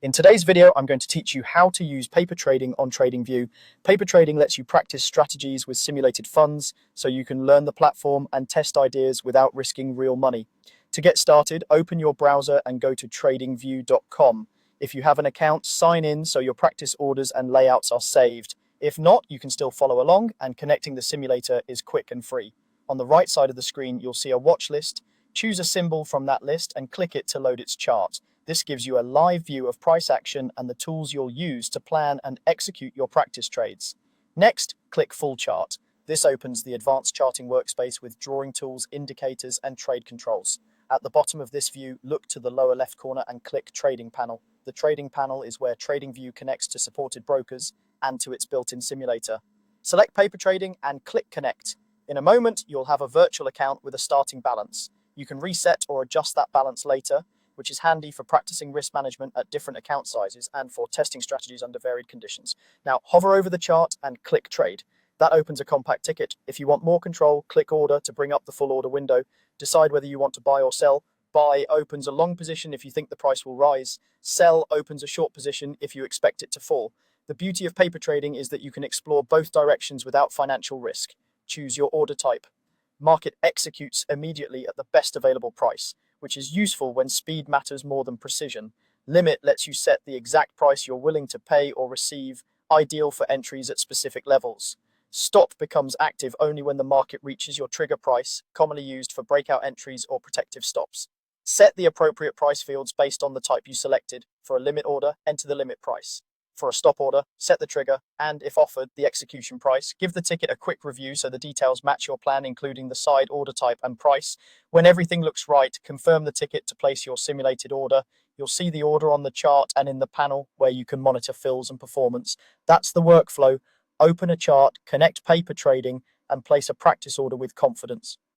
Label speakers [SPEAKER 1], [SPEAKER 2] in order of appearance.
[SPEAKER 1] In today's video, I'm going to teach you how to use paper trading on TradingView. Paper trading lets you practice strategies with simulated funds, so you can learn the platform and test ideas without risking real money. To get started, open your browser and go to TradingView.com. If you have an account, sign in so your practice orders and layouts are saved. If not, you can still follow along, and connecting the simulator is quick and free. On the right side of the screen, you'll see a watch list. Choose a symbol from that list and click it to load its chart. This gives you a live view of price action and the tools you'll use to plan and execute your practice trades. Next, click Full Chart. This opens the advanced charting workspace with drawing tools, indicators, and trade controls. At the bottom of this view, look to the lower left corner and click Trading Panel. The Trading Panel is where TradingView connects to supported brokers and to its built-in simulator. Select Paper Trading and click Connect. In a moment, you'll have a virtual account with a starting balance. You can reset or adjust that balance later, which is handy for practicing risk management at different account sizes and for testing strategies under varied conditions. Now, hover over the chart and click Trade. That opens a compact ticket. If you want more control, click Order to bring up the full order window. Decide whether you want to buy or sell. Buy opens a long position if you think the price will rise. Sell opens a short position if you expect it to fall. The beauty of paper trading is that you can explore both directions without financial risk. Choose your order type. Market executes immediately at the best available price, which is useful when speed matters more than precision. Limit lets you set the exact price you're willing to pay or receive, ideal for entries at specific levels. Stop becomes active only when the market reaches your trigger price, commonly used for breakout entries or protective stops. Set the appropriate price fields based on the type you selected. For a limit order, enter the limit price. For a stop order, set the trigger, and if offered, the execution price. Give the ticket a quick review so the details match your plan, including the side order type and price. When everything looks right, confirm the ticket to place your simulated order. You'll see the order on the chart and in the panel where you can monitor fills and performance. That's the workflow. Open a chart, connect paper trading, and place a practice order with confidence.